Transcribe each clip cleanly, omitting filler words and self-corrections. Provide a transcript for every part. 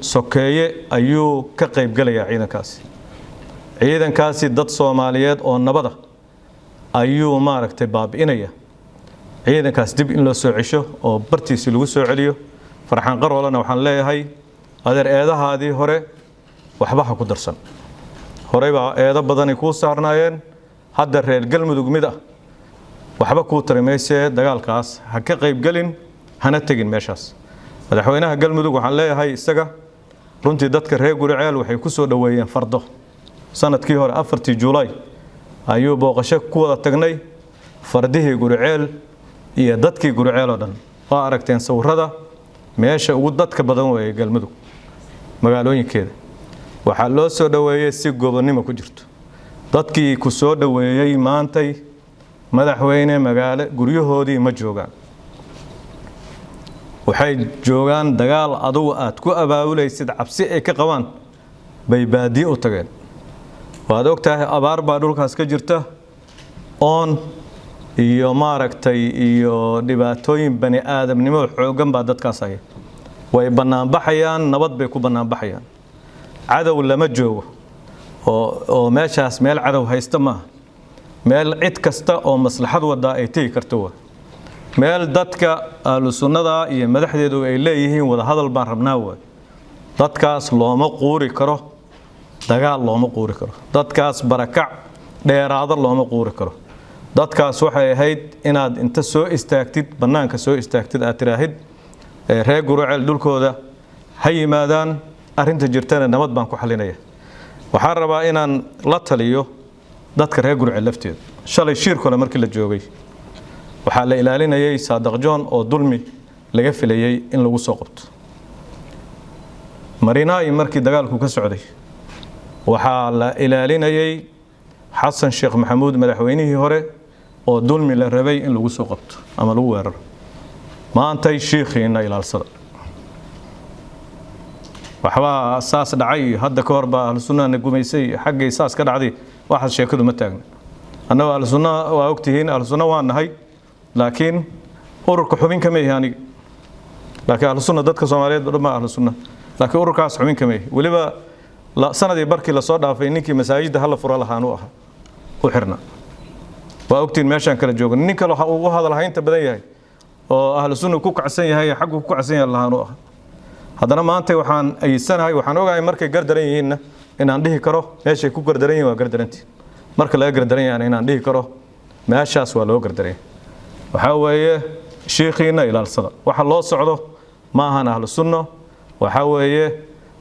sokeeye ayuu ka qayb galayaa ciidankaasi dad Soomaaliyeed oo nabada ayuu maaragtay baabi'inaya ciidankaas dib in loo soo cesho oo bartiisi lagu soo celiyo farxaan qaroolana waxaan leeyahay adeer eedahaadii hore waxba ha ku darsan horey baa eedo badan ku saarnaayeen hadda reer galmudug mid ah waxba ku tarimeysay dagaalkaas ha ka qayb galin hana tagin meeshaas madaxweynaha galmudug waxaan leeyahay isaga runtii dadka reer Guriceel waxay ku soo dhaweeyeen fardo sanadkii hore 4 Juulaay ayuu booqasho ku wada tagnay fardihii Guriceel iyo dadkii Guriceel oo dhan oo aragteen sawirada meesha ugu dadka badan way galmudug magaalooyinkeeda waxa loo soo dhaweeyay si gobonimo ku jirto dadkii ku soo dhaweeyay maantay madaxweyne magaalo guryahoodii ma joogaan waxay joogaan dagaal adugu aad ku abaabulaysid cabsi ay ka qabaan bay baadiyo u tageen waad ogtahay abaar baa dhulkaas ka jirta oon iyo maaragtay iyo dhibaatooyin bani aadamnimo xoogan baa dadkaas ay way banaan baxayaan nabad bay ku banaan baxayaan cadow lama joogo oo meeshaas meel cadow haysta ma meel cid kasta oo maslaxad wada ay tagi karto meel dadka ahlu sunnada iyo madaxdeedu ay leeyihiin wada hadal baan rabnaa way dadkaas looma quuri karo dagaal looma quuri karo dadkaas barakac dheeraada looma quuri karo dadkaas waxay ahayd inaad inta soo istaagtid banaanka soo istaagtid aad tiraahid reer Guriceel dhulkooda ha yimaadaan arinta jirtana nabad baan ku xalinaya waxaan rabaa inaan la taliyo dadka reer Guriceel lafteed shalay shirkooda markii la joogay waxaa la ilaalinayay Saadaq John oo dulmi laga filayay in lagu soo qabto Marinaay markii dagaalku ka socday waxaa la ilaalinayay Xasan Sheekh Maxamuud madaxweynihii hore oo dulmi la rabay in lagu soo qabto ama lagu weeraro maantay sheekhiina ilaalsada waxba asaas dhacay hadda ka hor baa ahlu sunnah gumaysay xaggay saas ka dhacday waxa sheekadu ma taagna annaga ahlu sunnah waa ogtihiin ahlu sunnah waan nahay laakiin ururka xubin kama yahay laakiin ahlu sunnah dadka Soomaaliyeed dhuma ahlu sunnah laakiin ururkaas xubin kama yahay waliba sanadii barkii la soo dhaafay ninkii masaajidda hal furo lahaan u aha u xirna waa ogtiin meeshan kala joogan nin kale waxa uu hadalhaynta badan yahay oo ahlu sunnah ku kacsan yahay xaq ku kacsan yahay lahaan u aha haddana maanta waxaan aysanahay waxaan ogahay markay gardaran yihiin inaan dhihi karo meeshay ku gardaran yihiin waa gardarantii marka laga gardaran yahay inaan dhihi karo meeshaas waa loo gardaray waxa weeye sheekhiina ilaalsada waxa loo socdo ma ahan ahlu sunnah waxa weeye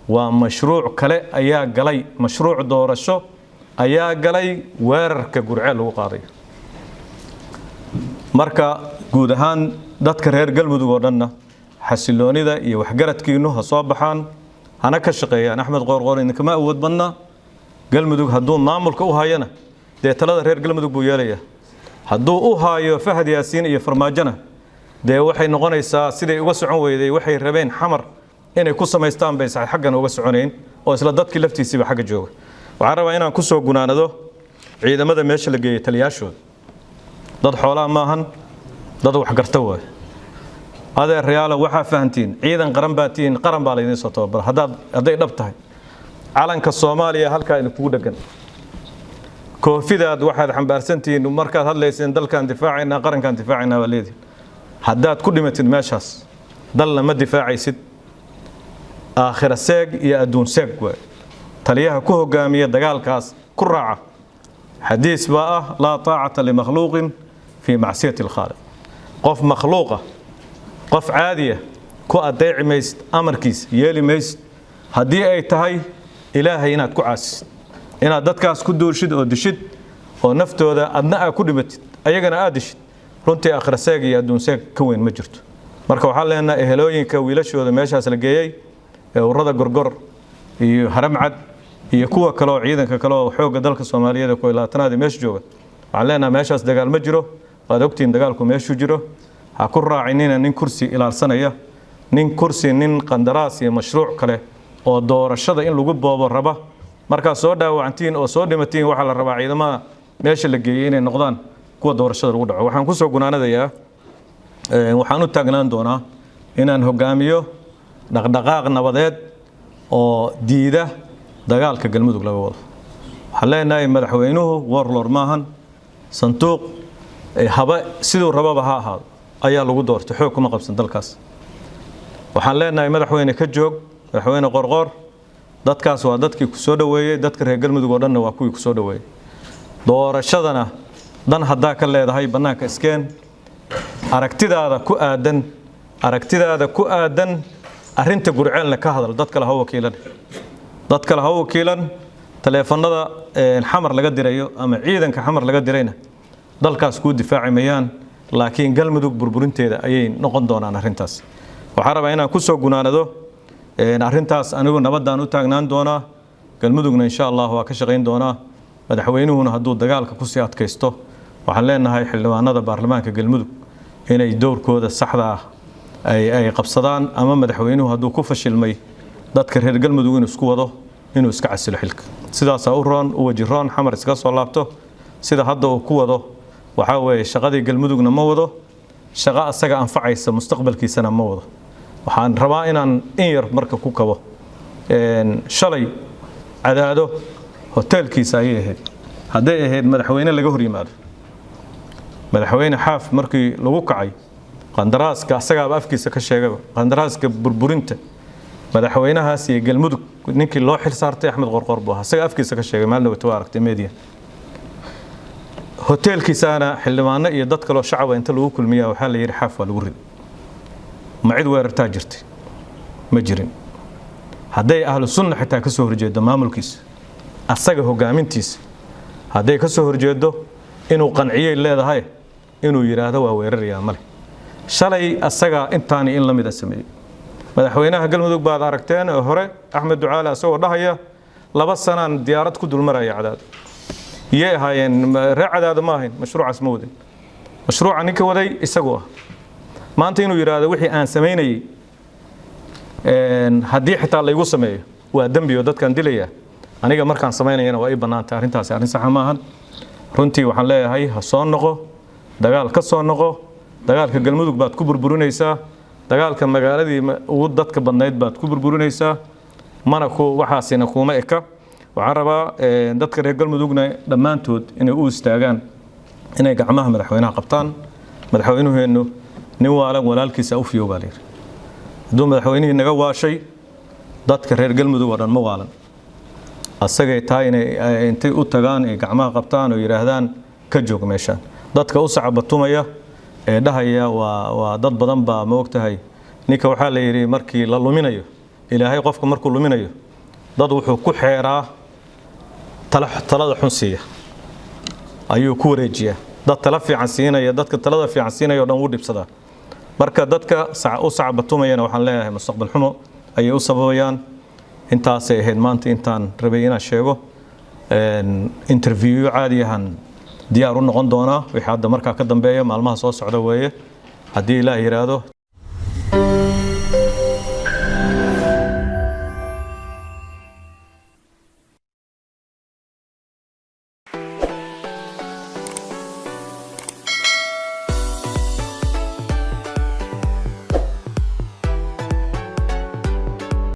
waa mashruuc kale ayaa galay mashruuc doorasho ayaa galay weerarka Guriceel lagu qaaday marka guud ahaan dadka reer galmudug oo dhanna xasiloonida iyo waxgaradkiinu ha soo baxaan hana ka shaqeeyaan Axmed Qoorqoor in kama awood badna galmudug hadduu maamulka u hayana talada reer galmudug buu yeelaya hadduu u hayo Fahad Yaasiin iyo Farmaajana waxay noqonaysaa siday uga socon weyday waxay rabeen xamar inay ku sameystaan bay sax xaqan uga soconeyn oo isla dadkii laftiisiiba xaga jooga waxaan rabaa inaan ku soo gunaanado ciidamada meesha la geeyay taliyaashooda dad xoolaha maahan dad wax garta way adeer reyaalo waxa fahantiin ciidan qaran baatiin qaran baa la idin soo tababar haday dhab tahay calanka Soomaaliya halka in ku dhagan koofidaad waxaad xambaarsantiin markaad hadlayseen dalkan difaacina qarankan difaacina waleed haddaad ku dhimatid meeshaas dalna ma difaacaysid aakhira seeg iyo adduun seeg way taliyaha ku hogaamiya dagaalkaas ku raaca xadiis baa la taa'ata li makhluuqin fi ma'siyati al-khaliq qof makhluuqa qof caadiya ku adeeci maysid amarkiis yeeli maysid haddii ay tahay ilaahay inaad ku caasid inaad dadkaas ku duushid oo dishid oo naftooda adna ku dhimatid ayagana aad dishid runtii aakhira seeg iyo adduun seeg ka weyn ma jirto marka waxaa leenahay ehelooyinka wiilashooda meeshaas la geeyay ururada gorgor iyo haramcad iyo kuwa kale oo ciidanka kale oo xooga dalka Soomaaliyeed ku ilaatanaad meesha jooga waxaan leenahay meeshaas dagaal ma jiro waad ogtiin dagaalku meeshu jiro ha ku raacinina nin kursi ilaalsanaya nin kursi nin qandaraas iyo mashruuc kale oo doorashada in lagu boobo raba marka soo dhaawacantiin oo soo dhimatiin waxa la rabaa ciidamada meesha la geeyay inay noqdaan kuwa doorashada lagu dhaco waxaan ku soo gunaanadayaa waxaan u taagnaan doonaa inaan hogaamiyo dhaqdhaqaaq nabadeed oo diida dagaalka galmudug laga wado waxaan leenahay madaxweynuhu warlord maahan sanduuq haba sidoo rababa ha ahaado ayaa lagu doortay xoog kuma qabsan dalkaas waxaan leenahay madaxweyne ka joog madaxweyne qorqor dadkaas waa dadkii ku soo dhaweeyay dadka reer galmudug oo dhan waa kuwii ku soo dhaweeyay doorashadana dan hadaa ka leedahay banaanka iskeen aragtidaada ku aadan arinta gurceelna ka hadal dadka la hawo wakiilan taleefanada xamar laga dirayo ama ciidanka xamar laga dirayna dalkaas ku difaacimayaan laakiin galmudug burburinteeda ayay noqon doonaan arintaas waxa rabaa inaan ku soo gunaanado arintaas anigu nabadaan u taagnaan doona galmudugna insha Allah waa ka shaqeyn doona madaxweynuhuna haduu dagaalka ku sii adkaysto waxaan leenahay xildhibaanada baarlamaanka galmudug inay doorkooda saxda ah ay qabsadaan ama madaxweynuhu haduu ku fashilmay dadka reer galmudug inuu isku wado inuu iska casilo xilka sidaas u roon u wajiroon xamar iska soo laabto sida hadda uu ku wado waxa weeye shaqadii galmudugna ma wado shaqa asaga anfacaysa mustaqbalkiisana ma wado waxaan rabaa inaan in yar marka ku kabo shalay cadaado hotelkiisa ay ahayd haday ahayd madaxweyne laga hor yimaado madaxweyne xaaf markii lagu kacay qandaraaska asaga afkiisa ka sheegay qandaraaska burburinta madaxweynahaas iyo galmudug ninkii loo xil saartay Axmed Qorqor buu asaga afkiisa ka sheegay maalin wata aragtay media hotelkiisana xildhibaano iyo dad kale oo shacab inta lagu kulmiyaa waxa la yiri xaaf waa lagu rid ma cid weerartaa jirtay ma jirin haday ahlu sunna xitaa ka soo horjeedo maamulkiisa asaga hogaamintiisa haday ka soo horjeedo inuu qanciyay leedahay inuu yiraahdo waa weeraraya male shalay asaga intaani in la mid sameeyay madaxweynaha galmudug baad aragteen hore Axmed Ducaale asoo dhahaya 2 sanaan diyaarad ku dulmaraya cadaad yeehaayeen raacadaada ma ahayn mashruucaas ma wadin mashruuca ninka waday isagoo maanta inuu yiraahdo wixii aan sameynay hadii xitaa la igu sameeyo waa dambi oo dadkan dilaya aniga markaan sameynayna waa ay banaantay arintaas arin sax ma ahan runtii waxaan leeyahay ha soo noqo dagaal ka soo noqo dagaalka galmudug baad ku burburinaysaa dagaalka magaaladii ugu dadka badnayd baad ku burburinaysaa mana ku waxaasina kuma eka waxaan rabaa dadka reer galmudugna dhamaantood inay u istaagaan inay gacmaha madaxweynaha qabtaan madaxweynuhu nin walaalkiisa u fiyoobaalay haduu madaxweynuhu naga waashay dadka reer galmudug oo dhan ma waalan asagay tahay inay intay u tagaan ee gacmaha qabtaan oo yiraahdaan ka joog meeshan dadka u sacabatumaya ee dhahaya waa dad badan baa ma ogtahay ninka waxa la yiri markii la luminayo ilaahay qofka markuu luminayo dad wuxuu ku xeeraa talada xunsiya ayuu ku wareejiyaa dad tala fiican siinaya dadka talada fiican siinaya oo dhan u dhibsada marka dadka u sacabatumaya waxaan leeyahay mustaqbal xumo ayay u sababayaan intaas ay ahayd maanta intaan rabay inaan sheego interview caadi ahaan diyaar u noqon doona wixii hadda markaa ka dambeeya maalmaha soo socda weeye hadii Ilaahay yiraahdo